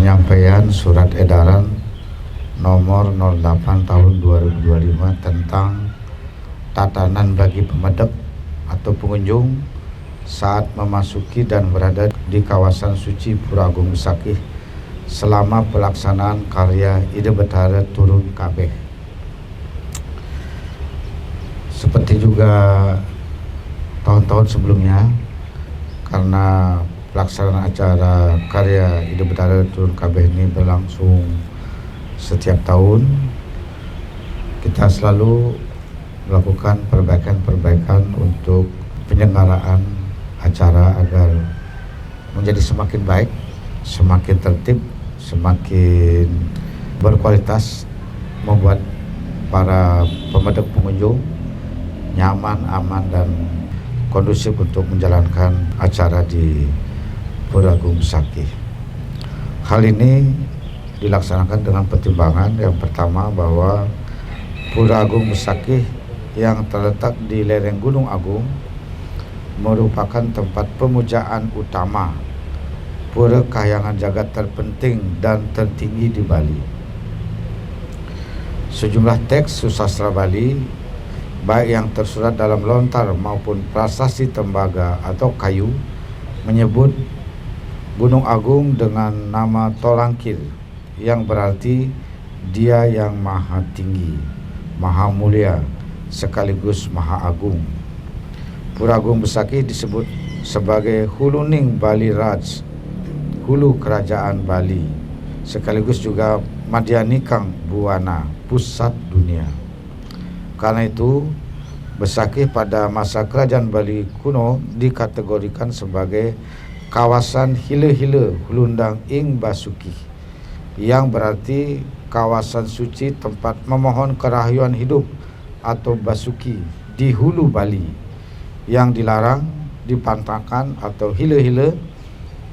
penyampaian surat edaran nomor 08 tahun 2025 tentang tatanan bagi pemedek atau pengunjung saat memasuki dan berada di kawasan suci Pura Agung Besakih selama pelaksanaan karya Ida Betara Turun Kabeh. Seperti juga tahun-tahun sebelumnya, karena pelaksanaan acara karya Ida Betara Turun Kabeh ini berlangsung setiap tahun, kita selalu melakukan perbaikan-perbaikan untuk penyelenggaraan acara agar menjadi semakin baik, semakin tertib, semakin berkualitas, membuat para pemedek pengunjung nyaman, aman, dan kondusif untuk menjalankan acara di Pura Agung Besakih. Hal ini dilaksanakan dengan pertimbangan yang pertama bahwa Pura Agung Besakih yang terletak di lereng Gunung Agung merupakan tempat pemujaan utama pura kahyangan jagat terpenting dan tertinggi di Bali. Sejumlah teks susastra Bali, baik yang tersurat dalam lontar maupun prasasti tembaga atau kayu, menyebut Gunung Agung dengan nama Tolangkir, yang berarti Dia yang Maha Tinggi, Maha Mulia, sekaligus Maha Agung. Pura Agung Besakih disebut sebagai Huluning Bali Raj, hulu kerajaan Bali, sekaligus juga Madyanikang Buwana, pusat dunia. Karena itu, Besakih pada masa kerajaan Bali kuno dikategorikan sebagai kawasan hile-hile hulundang ing Basuki, yang berarti kawasan suci tempat memohon kerahyuan hidup atau Basuki di hulu Bali, yang dilarang, dipantangkan atau hile-hile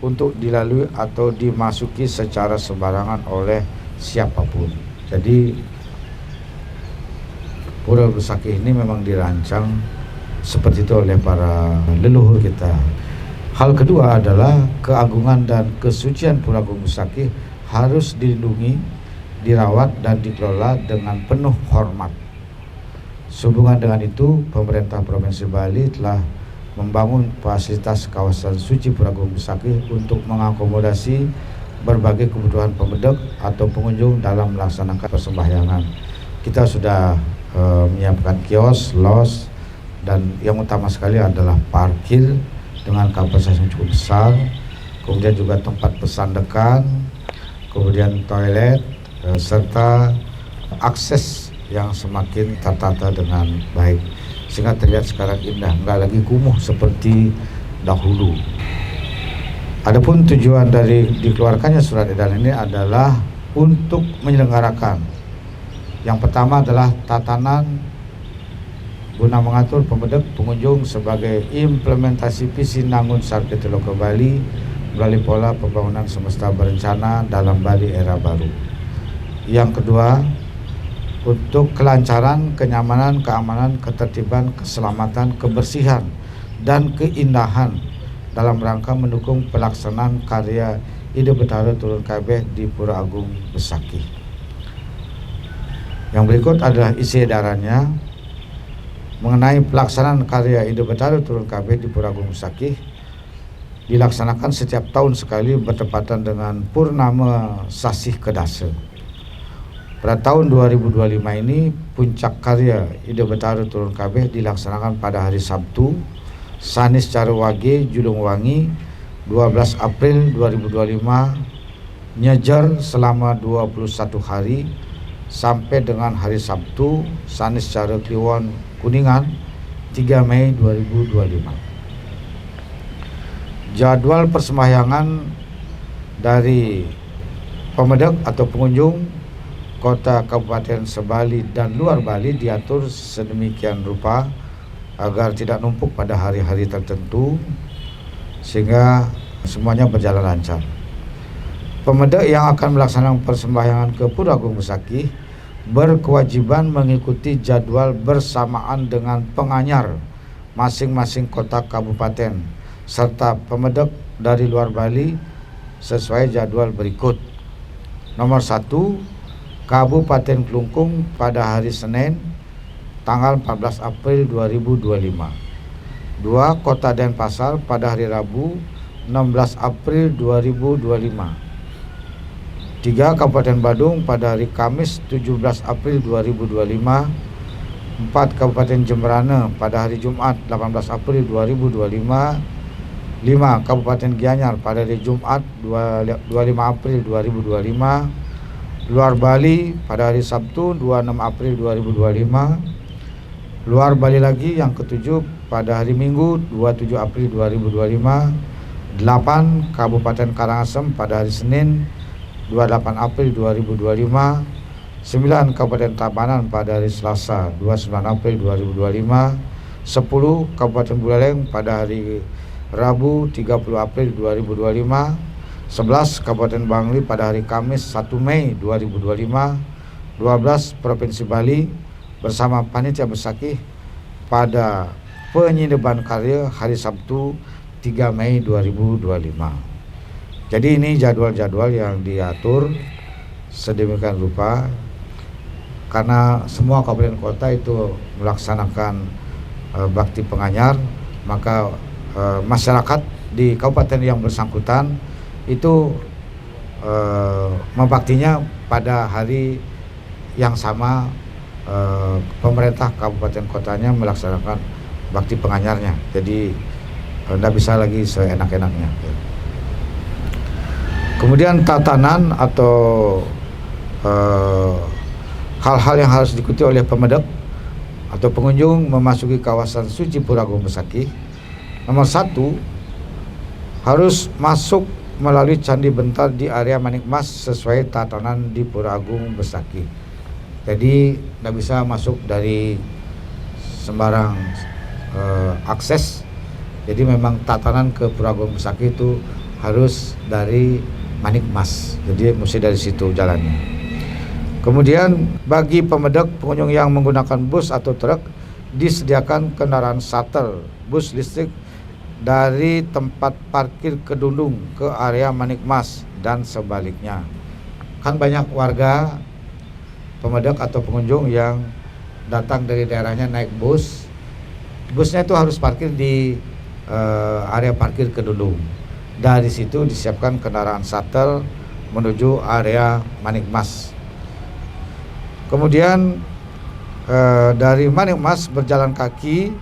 untuk dilalui atau dimasuki secara sembarangan oleh siapapun. Jadi Pura Besakih ini memang dirancang seperti itu oleh para leluhur kita. Hal kedua adalah keagungan dan kesucian Pura Agung Besakih harus dilindungi, dirawat, dan dikelola dengan penuh hormat. Sehubungan dengan itu, pemerintah Provinsi Bali telah membangun fasilitas kawasan suci Pura Agung Besakih untuk mengakomodasi berbagai kebutuhan pemedek atau pengunjung dalam melaksanakan persembahyangan. Kita sudah menyiapkan kios, los, dan yang utama sekali adalah parkir dengan kapasitas yang cukup besar, kemudian juga tempat pesandekan, kemudian toilet, serta akses yang semakin tertata dengan baik, sehingga terlihat sekarang indah, enggak lagi kumuh seperti dahulu. Adapun tujuan dari dikeluarkannya surat edaran ini adalah untuk menyelenggarakan, yang pertama adalah tatanan guna mengatur pemedek pengunjung sebagai implementasi visi Nangun Sarkiti Loka Bali melalui pola pembangunan semesta berencana dalam Bali era baru. Yang kedua, untuk kelancaran, kenyamanan, keamanan, ketertiban, keselamatan, kebersihan, dan keindahan dalam rangka mendukung pelaksanaan karya Ida Betara Turun Kabeh di Pura Agung Besakih. Yang berikut adalah isi edarannya mengenai pelaksanaan karya Ida Betara Turun Kabeh di Pura Agung Besakih. Dilaksanakan setiap tahun sekali bertepatan dengan Purnama Sasih Kedasa. Pada tahun 2025 ini, puncak karya Ida Betara Turun Kabeh dilaksanakan pada hari Sabtu, Sanis Carwage, Julung Wangi, 12 April 2025, nyejar selama 21 hari sampai dengan hari Sabtu, Sanis Cara Kliwon Kuningan, 3 Mei 2025. Jadwal persembahyangan dari pemedek atau pengunjung kota Kabupaten Sebali dan luar Bali diatur sedemikian rupa agar tidak numpuk pada hari-hari tertentu, sehingga semuanya berjalan lancar. Pemedek yang akan melaksanakan persembahyangan ke Pura Agung Besakih berkewajiban mengikuti jadwal bersamaan dengan penganyar masing-masing kota kabupaten serta pemedek dari luar Bali sesuai jadwal berikut. Nomor 1, Kabupaten Klungkung pada hari Senin tanggal 14 April 2025. 2, Kota Denpasar pada hari Rabu 16 April 2025. 3, Kabupaten Badung pada hari Kamis 17 April 2025. 4, Kabupaten Jemberana pada hari Jumat 18 April 2025. 5, Kabupaten Gianyar pada hari Jumat 25 April 2025. Luar Bali pada hari Sabtu 26 April 2025. Luar Bali lagi yang ketujuh pada hari Minggu 27 April 2025. 8, Kabupaten Karangasem pada hari Senin 28 April 2025. 9, Kabupaten Tabanan pada hari Selasa 29 April 2025. 10, Kabupaten Buleleng pada hari Rabu 30 April 2025. 11, Kabupaten Bangli pada hari Kamis 1 Mei 2025. 12, Provinsi Bali bersama Panitia Besakih pada penyineban karya hari Sabtu 3 Mei 2025. Jadi ini jadwal-jadwal yang diatur sedemikian rupa karena semua kabupaten kota itu melaksanakan bakti penganyar, maka masyarakat di kabupaten yang bersangkutan itu membaktinya pada hari yang sama. Pemerintah kabupaten kotanya melaksanakan bakti penganyarnya, jadi tidak bisa lagi seenak-enaknya. Kemudian tatanan atau hal-hal yang harus diikuti oleh pemedek atau pengunjung memasuki kawasan suci Pura Agung Besakih. Nomor 1, harus masuk melalui Candi Bentar di area Manikmas sesuai tatanan di Pura Agung Besakih. Jadi tidak bisa masuk dari sembarang akses. Jadi memang tatanan ke Pura Agung Besakih itu harus dari Manikmas. Jadi mesti dari situ jalannya. Kemudian bagi pemedek pengunjung yang menggunakan bus atau truk disediakan kendaraan shuttle bus listrik dari tempat parkir Kedundung ke area Manikmas dan sebaliknya. Kan banyak warga pemedek atau pengunjung yang datang dari daerahnya naik bus. Busnya itu harus parkir di area parkir Kedundung. Dari situ disiapkan kendaraan shuttle menuju area Manikmas. Kemudian dari Manikmas berjalan kaki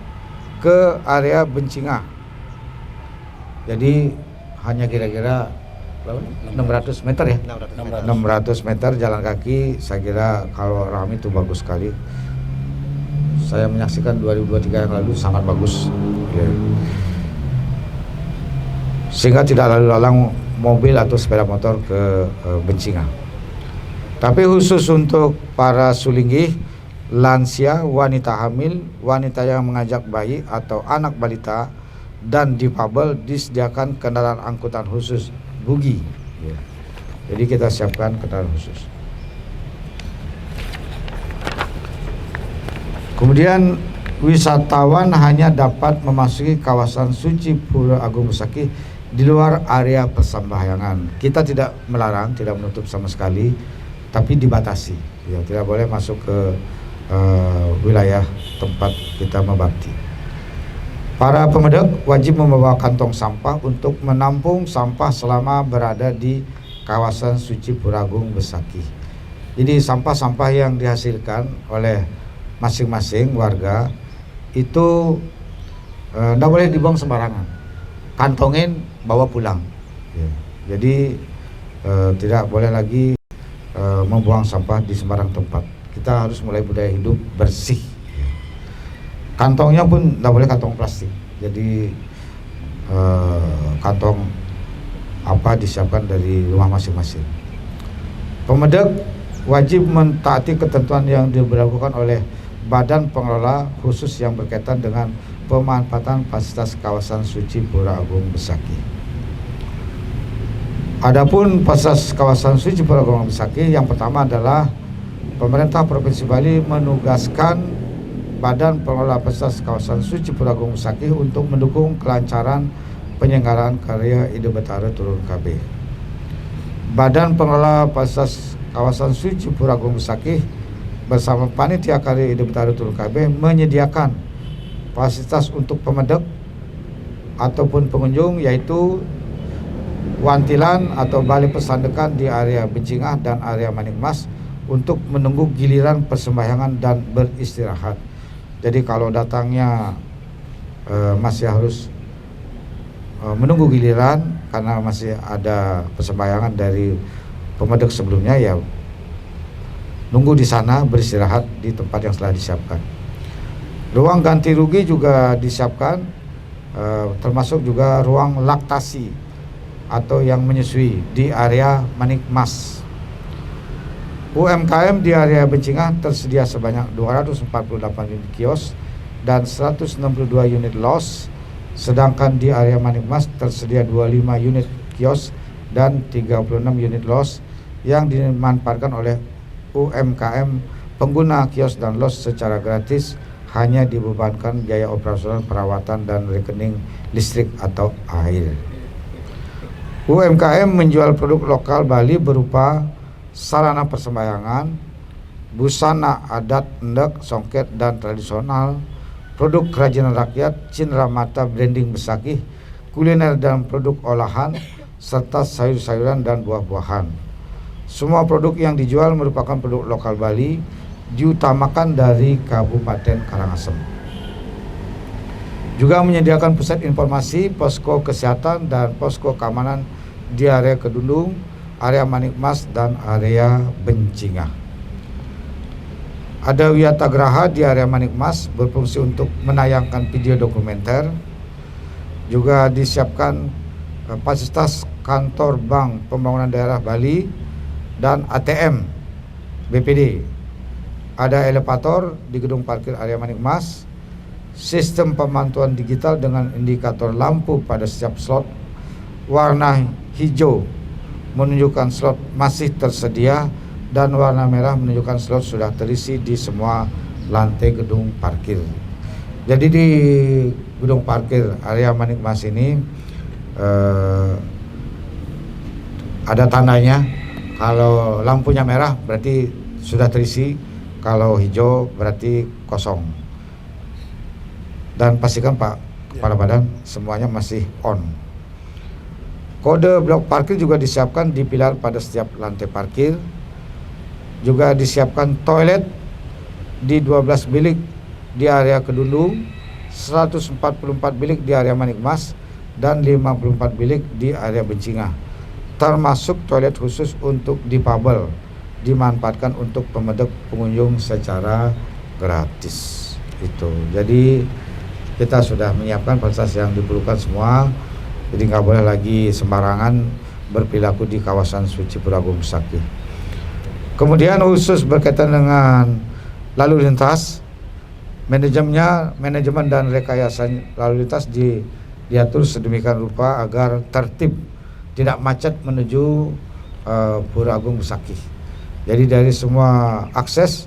ke area Bencingah. Jadi hanya kira-kira 600 meter ya. 600 meter jalan kaki. Saya kira kalau ramai itu bagus sekali. Saya menyaksikan 2023 yang lalu sangat bagus. Ya. Sehingga tidak lalu lalang mobil atau sepeda motor ke Bencingah. Tapi khusus untuk para sulinggih, lansia, wanita hamil, wanita yang mengajak bayi atau anak balita, dan difabel disediakan kendaraan angkutan khusus bugi. Ya. Jadi kita siapkan kendaraan khusus. Kemudian wisatawan hanya dapat memasuki kawasan suci Pura Agung Besakih di luar area persembahyangan. Kita tidak melarang, tidak menutup sama sekali, tapi dibatasi. Ya, tidak boleh masuk ke wilayah tempat kita membakti. Para pemedek wajib membawa kantong sampah untuk menampung sampah selama berada di kawasan suci Pura Agung Besakih. Jadi sampah-sampah yang dihasilkan oleh masing-masing warga itu tidak boleh dibuang sembarangan. Kantongin, bawa pulang. Ya. Jadi tidak boleh lagi membuang sampah di sembarang tempat. Kita harus mulai budaya hidup bersih. Kantongnya pun tidak boleh kantong plastik. Jadi kantong apa disiapkan dari rumah masing-masing. Pemedek wajib mentaati ketentuan yang diberlakukan oleh Badan Pengelola khusus yang berkaitan dengan pemanfaatan fasilitas kawasan suci Pura Agung Besakih. Adapun fasilitas kawasan suci Pura Agung Besakih, yang pertama adalah pemerintah Provinsi Bali menugaskan Badan Pengelola Fasilitas Kawasan Suci Pura Agung Besakih untuk mendukung kelancaran penyelenggaraan karya Ide Betara Turun KB. Badan Pengelola Fasilitas Kawasan Suci Pura Agung Besakih bersama Panitia Kari Hidup Taratul KB menyediakan fasilitas untuk pemedek ataupun pengunjung, yaitu wantilan atau balai pesandekan di area Bencingah dan area Manikmas untuk menunggu giliran persembahyangan dan beristirahat. Jadi kalau datangnya masih harus menunggu giliran karena masih ada persembahyangan dari pemedek sebelumnya, ya nunggu di sana beristirahat di tempat yang telah disiapkan. Ruang ganti rugi juga disiapkan, termasuk juga ruang laktasi atau yang menyusui di area Manikmas. UMKM di area Bencingah tersedia sebanyak 248 unit kios dan 162 unit los, sedangkan di area Manikmas tersedia 25 unit kios dan 36 unit los yang dimanfaatkan oleh UMKM. Pengguna kios dan los secara gratis, hanya dibebankan biaya operasional perawatan dan rekening listrik atau air. UMKM menjual produk lokal Bali berupa sarana persembahyangan, busana adat endek, songket dan tradisional, produk kerajinan rakyat, cenderamata branding Besakih, kuliner dan produk olahan, serta sayur-sayuran dan buah-buahan. Semua produk yang dijual merupakan produk lokal Bali, diutamakan dari Kabupaten Karangasem. Juga menyediakan pusat informasi, posko kesehatan dan posko keamanan di area Kedundung, area Manikmas dan area Bencingah. Ada Wiatagraha di area Manikmas berfungsi untuk menayangkan video dokumenter. Juga disiapkan fasilitas kantor Bank Pembangunan Daerah Bali dan ATM BPD. Ada elevator di gedung parkir area Manikmas, sistem pemantauan digital dengan indikator lampu pada setiap slot warna hijau menunjukkan slot masih tersedia dan warna merah menunjukkan slot sudah terisi di semua lantai gedung parkir. Jadi di gedung parkir area Manikmas ini ada tandanya, kalau lampunya merah berarti sudah terisi, kalau hijau berarti kosong. Dan pastikan Pak Kepala Badan semuanya masih on. Kode blok parkir juga disiapkan di pilar pada setiap lantai parkir. Juga disiapkan toilet di 12 bilik di area Kedundung, 144 bilik di area Manikmas, dan 54 bilik di area Bencingah. Termasuk toilet khusus untuk difabel, dimanfaatkan untuk pemedek pengunjung secara gratis. Itu. Jadi kita sudah menyiapkan fasilitas yang diperlukan semua. Jadi nggak boleh lagi sembarangan berperilaku di kawasan suci Pura Agung Besakih. Kemudian khusus berkaitan dengan lalu lintas, manajemen dan rekayasa lalu lintas diatur sedemikian rupa agar tertib, tidak macet menuju Pura Agung Besakih. Jadi dari semua akses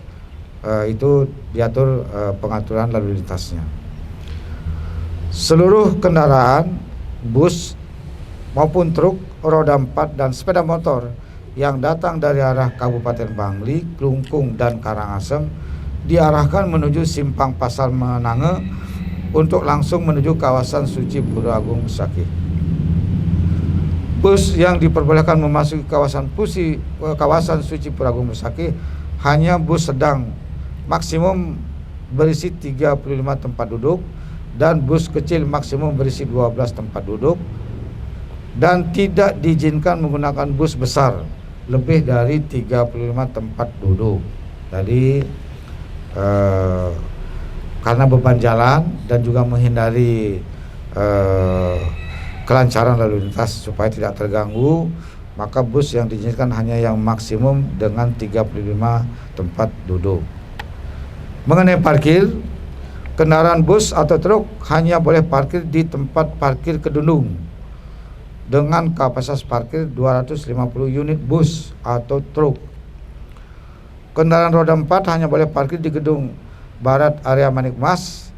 itu diatur pengaturan lalu lintasnya. Seluruh kendaraan, bus maupun truk, roda 4 dan sepeda motor yang datang dari arah Kabupaten Bangli, Klungkung dan Karangasem diarahkan menuju Simpang Pasar Menange untuk langsung menuju kawasan suci Pura Agung Besakih. Bus yang diperbolehkan memasuki kawasan suci Pura Agung Besakih hanya bus sedang, maksimum berisi 35 tempat duduk, dan bus kecil maksimum berisi 12 tempat duduk, dan tidak diizinkan menggunakan bus besar lebih dari 35 tempat duduk. Jadi karena beban jalan dan juga menghindari kelancaran lalu lintas supaya tidak terganggu, maka bus yang diizinkan hanya yang maksimum dengan 35 tempat duduk. Mengenai parkir, kendaraan bus atau truk hanya boleh parkir di tempat parkir Kedundung dengan kapasitas parkir 250 unit bus atau truk. Kendaraan roda 4 hanya boleh parkir di gedung barat area Manikmas,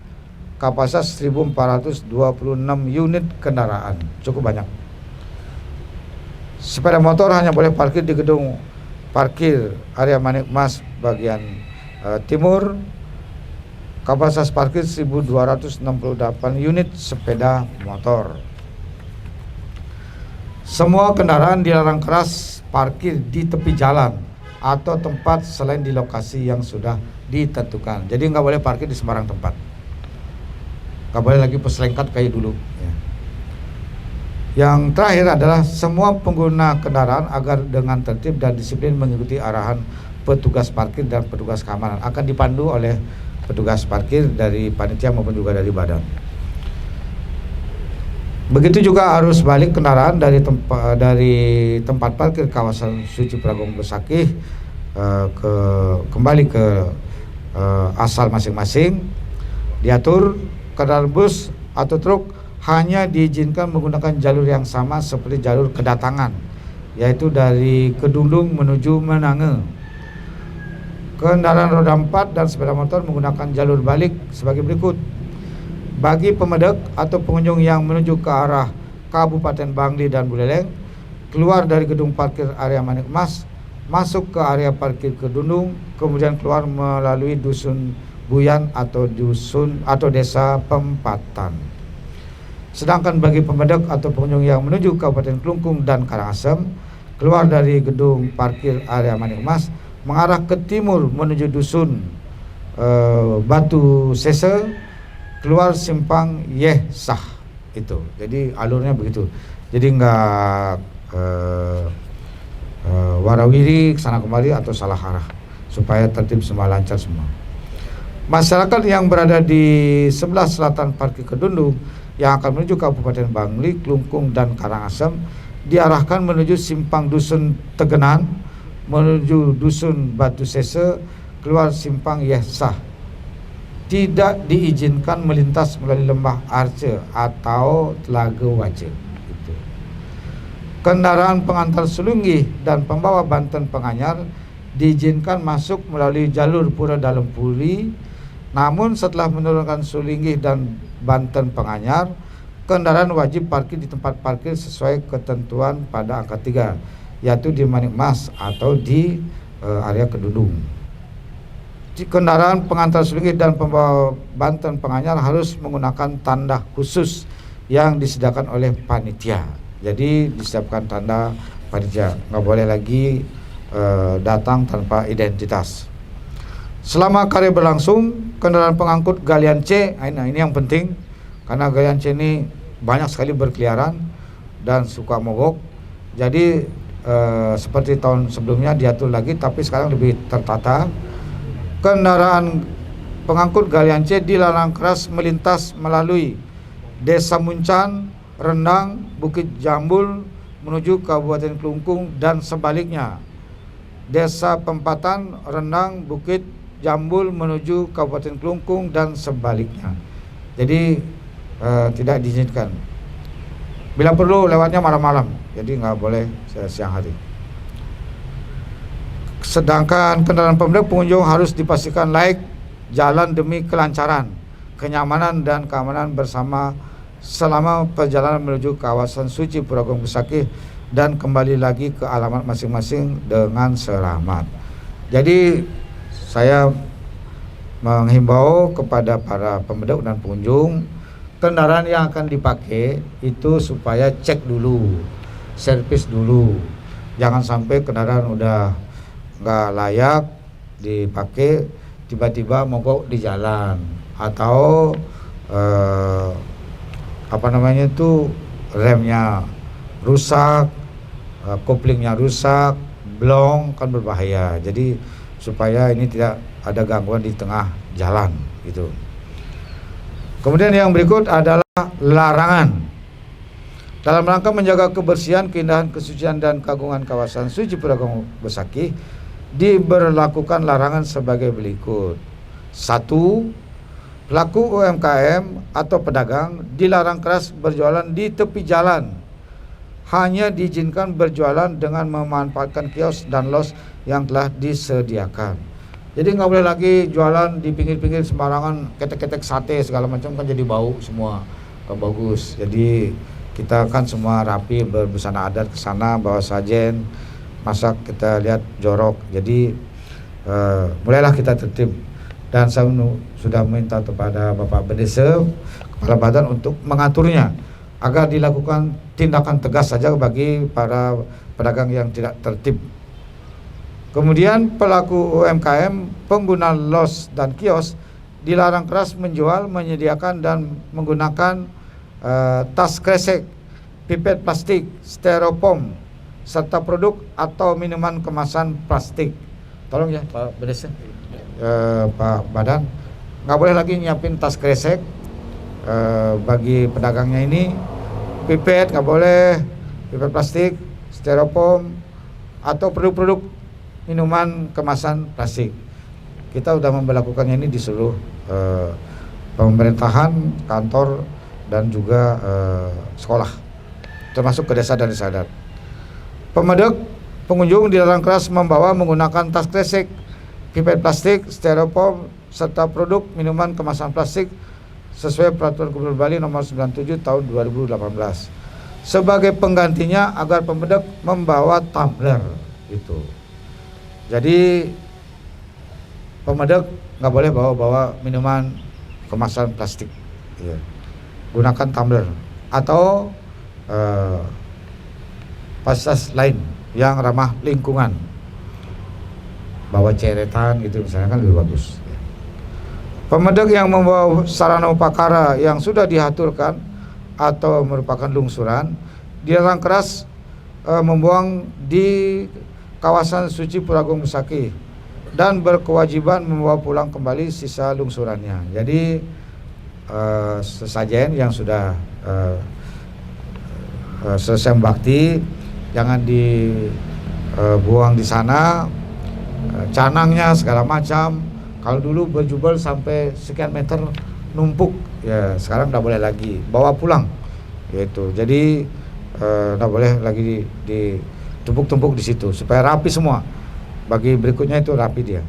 kapasitas 1426 unit kendaraan, cukup banyak. Sepeda motor hanya boleh parkir di gedung parkir area Manik Mas bagian timur. Kapasitas parkir 1268 unit sepeda motor. Semua kendaraan dilarang keras parkir di tepi jalan atau tempat selain di lokasi yang sudah ditentukan. Jadi nggak boleh parkir di sembarang tempat. Nggak boleh lagi perselengkat kayak dulu. Ya. Yang terakhir adalah semua pengguna kendaraan agar dengan tertib dan disiplin mengikuti arahan petugas parkir dan petugas keamanan, akan dipandu oleh petugas parkir dari panitia maupun juga dari badan. Begitu juga arus balik kendaraan dari tempat parkir kawasan Suci Pragung Besakih kembali ke asal masing-masing. Diatur kendaraan bus atau truk hanya diizinkan menggunakan jalur yang sama seperti jalur kedatangan, yaitu dari Kedundung menuju Menange. Kendaraan roda 4 dan sepeda motor menggunakan jalur balik sebagai berikut. Bagi pemedek atau pengunjung yang menuju ke arah Kabupaten Bangli dan Buleleng, keluar dari gedung parkir area Manik Mas, masuk ke area parkir Kedundung, kemudian keluar melalui Dusun Buyan atau desa Pempatan. Sedangkan bagi pemedek atau pengunjung yang menuju Kabupaten Klungkung dan Karangasem, keluar dari gedung parkir area Manik Mas, mengarah ke timur menuju Dusun Batu Sese, keluar simpang Yesah itu. Jadi alurnya begitu. Jadi enggak warawiri kesana kemari atau salah arah, supaya tertib semua, lancar semua. Masyarakat yang berada di sebelah selatan parkir Kedundung yang akan menuju Kabupaten Bangli, Klungkung dan Karangasem diarahkan menuju simpang Dusun Tegenan, menuju Dusun Batu Sese, keluar simpang Yesah. Tidak diizinkan melintas melalui lembah Arce atau Telaga Waje. Gitu. Kendaraan pengantar Sulunggih dan pembawa Banten Penganyar diizinkan masuk melalui jalur Pura Dalem Puri. Namun setelah menurunkan Sulunggih dan Banten Penganyar, kendaraan wajib parkir di tempat parkir sesuai ketentuan pada angka 3, yaitu di Manik Mas atau di area Kedundung. Kendaraan pengantar Sulunggih dan pembawa Banten Penganyar harus menggunakan tanda khusus yang disediakan oleh panitia. Jadi disiapkan tanda panitia, nggak boleh lagi datang tanpa identitas. Selama karya berlangsung, kendaraan pengangkut galian C, nah ini yang penting, karena galian C ini banyak sekali berkeliaran dan suka mogok. Jadi seperti tahun sebelumnya diatur lagi, tapi sekarang lebih tertata. Kendaraan pengangkut galian C dilarang keras melintas melalui Desa Muncan, Rendang, Bukit Jambul menuju Kabupaten Klungkung dan sebaliknya. Desa Pempatan, Rendang, Bukit Jambul menuju Kabupaten Klungkung dan sebaliknya. Jadi tidak diizinkan. Bila perlu lewatnya malam-malam, jadi nggak boleh siang hari. Sedangkan kendaraan pemedek pengunjung harus dipastikan layak jalan demi kelancaran, kenyamanan dan keamanan bersama selama perjalanan menuju kawasan Suci Pragung Besakih dan kembali lagi ke alamat masing-masing dengan selamat. Jadi saya menghimbau kepada para pemedek dan pengunjung, kendaraan yang akan dipakai itu supaya cek dulu, servis dulu. Jangan sampai kendaraan udah nggak layak dipakai, tiba-tiba mogok di jalan, atau remnya rusak, koplingnya rusak, blong, kan berbahaya. Jadi supaya ini tidak ada gangguan di tengah jalan gitu. Kemudian yang berikut adalah larangan. Dalam rangka menjaga kebersihan, keindahan, kesucian dan keagungan kawasan Suci Pragung Besakih, diberlakukan larangan sebagai berikut. 1. Pelaku UMKM atau pedagang dilarang keras berjualan di tepi jalan. Hanya diizinkan berjualan dengan memanfaatkan kios dan los yang telah disediakan. Jadi nggak boleh lagi jualan di pinggir-pinggir sembarangan, ketek-ketek sate segala macam, kan jadi bau semua, nggak bagus. Jadi kita kan semua rapi berbusana adat ke sana, bawa sajen, masak, kita lihat jorok. Jadi mulailah kita tertib, dan saya sudah minta kepada Bapak Bendesa, Kepala Badan, untuk mengaturnya agar dilakukan tindakan tegas saja bagi para pedagang yang tidak tertib. Kemudian pelaku UMKM pengguna los dan kios dilarang keras menjual, menyediakan dan menggunakan tas kresek, pipet plastik, styrofoam, serta produk atau minuman kemasan plastik. Tolong ya Pak Bendesa, Pak Badan, nggak boleh lagi nyiapin tas kresek bagi pedagangnya ini. Pipet nggak boleh, pipet plastik, styrofoam, atau produk-produk minuman kemasan plastik. Kita sudah memberlakukannya ini di seluruh pemerintahan, kantor, dan juga sekolah, termasuk ke desa dan desa adat. Pemedek, pengunjung dilarang keras membawa menggunakan tas kresek, pipet plastik, styrofoam, serta produk minuman kemasan plastik sesuai Peraturan Gubernur Bali Nomor 97 Tahun 2018. Sebagai penggantinya agar pemedek membawa tumbler itu. Jadi pemedek nggak boleh bawa minuman kemasan plastik, ya. Gunakan tumbler atau fasilitas lain yang ramah lingkungan. Bawa ceretan gitu misalnya, kan lebih bagus. Pemedek yang membawa sarana upakara yang sudah diaturkan atau merupakan lungsuran dilarang keras membuang di kawasan suci Pura Agung Besakih dan berkewajiban membawa pulang kembali sisa lungsurannya. Jadi sesajen yang sudah selesai bakti jangan dibuang di sana, canangnya segala macam. Kalau dulu berjubel sampai sekian meter numpuk, ya sekarang tidak boleh lagi, bawa pulang, yaitu. Jadi tidak boleh lagi ditumpuk-tumpuk di situ, supaya rapi semua. Bagi berikutnya itu rapi dia.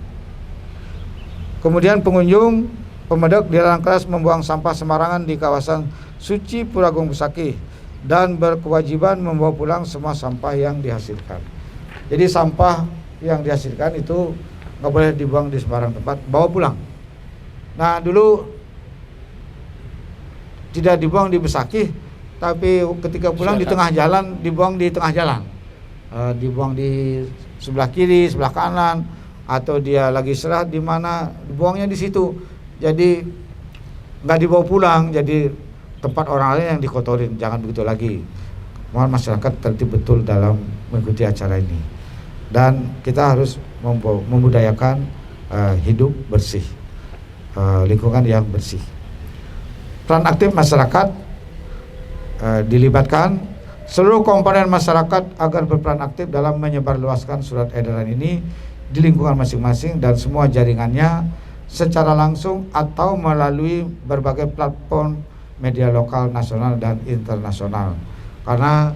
Kemudian pengunjung pemedek dilarang keras membuang sampah sembarangan di kawasan suci Pura Agung Besakih dan berkewajiban membawa pulang semua sampah yang dihasilkan. Jadi sampah yang dihasilkan itu nggak boleh dibuang di sembarang tempat, bawa pulang. Nah dulu tidak dibuang di Besakih, tapi ketika pulang di tengah jalan, dibuang di tengah jalan, dibuang di sebelah kiri, sebelah kanan, atau dia lagi istirahat di mana, dibuangnya di situ. Jadi nggak dibawa pulang, jadi tempat orang lain yang dikotorin. Jangan begitu lagi. Mohon masyarakat tertib betul dalam mengikuti acara ini, dan kita harus membudayakan hidup bersih, lingkungan yang bersih. Peran aktif masyarakat dilibatkan seluruh komponen masyarakat agar berperan aktif dalam menyebarluaskan surat edaran ini di lingkungan masing-masing dan semua jaringannya secara langsung atau melalui berbagai platform media lokal, nasional, dan internasional. Karena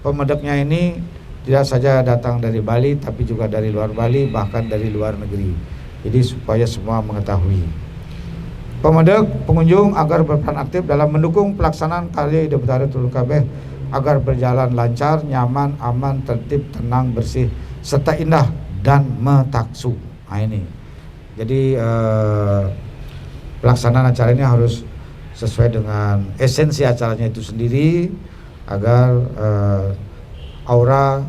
pemedeknya ini tidak saja datang dari Bali, tapi juga dari luar Bali, bahkan dari luar negeri. Jadi supaya semua mengetahui. Pemedek pengunjung agar berperan aktif dalam mendukung pelaksanaan karya Ida Betara Turun Kabeh agar berjalan lancar, nyaman, aman, tertib, tenang, bersih, serta indah dan metaksu. Nah ini. Jadi pelaksanaan acara ini harus sesuai dengan esensi acaranya itu sendiri, agar aura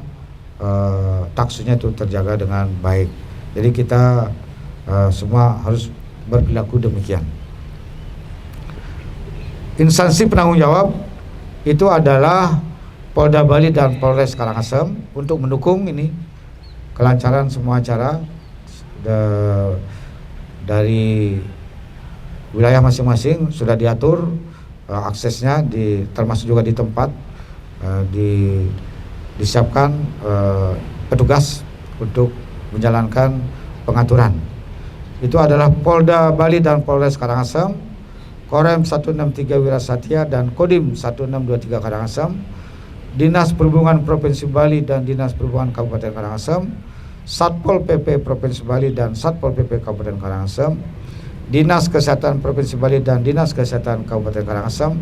taksunya itu terjaga dengan baik. Jadi kita semua harus berperilaku demikian. Instansi penanggung jawab itu adalah Polda Bali dan Polres Karangasem untuk mendukung ini kelancaran semua acara dari wilayah masing-masing. Sudah diatur aksesnya, termasuk juga di tempat disiapkan petugas untuk menjalankan pengaturan. Itu adalah Polda Bali dan Polres Karangasem, Korem 163 Wirasatya dan Kodim 1623 Karangasem, Dinas Perhubungan Provinsi Bali dan Dinas Perhubungan Kabupaten Karangasem, Satpol PP Provinsi Bali dan Satpol PP Kabupaten Karangasem, Dinas Kesehatan Provinsi Bali dan Dinas Kesehatan Kabupaten Karangasem,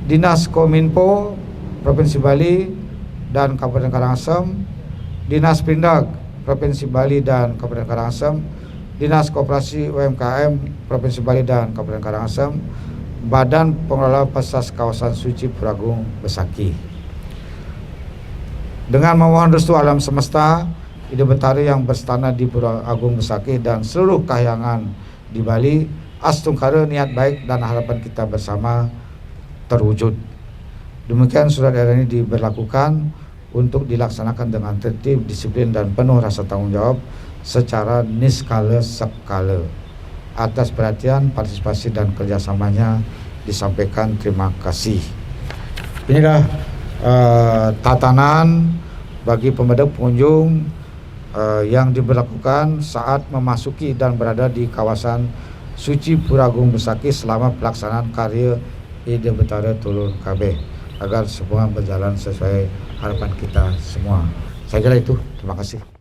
Dinas Kominfo Provinsi Bali dan Kabupaten Karangasem, Dinas Perindak Provinsi Bali dan Kabupaten Karangasem, Dinas Koperasi UMKM Provinsi Bali dan Kabupaten Karangasem, Badan Pengelola Pasar Kawasan Suci Puragung Besaki. Dengan memohon restu alam semesta, Ide Betari yang berstana di Pura Agung Besaki dan seluruh kahyangan di Bali, astungkara niat baik dan harapan kita bersama terwujud. Demikian surat edaran ini diberlakukan untuk dilaksanakan dengan tertib, disiplin dan penuh rasa tanggung jawab secara niskala skala. Atas perhatian, partisipasi dan kerjasamanya disampaikan terima kasih. Inilah tatanan bagi pemadam pengunjung yang diberlakukan saat memasuki dan berada di kawasan Suci Puragung Besaki selama pelaksanaan karya Ide Betara Tulur Kabeh, agar semua berjalan sesuai harapan kita semua. Saya kira itu. Terima kasih.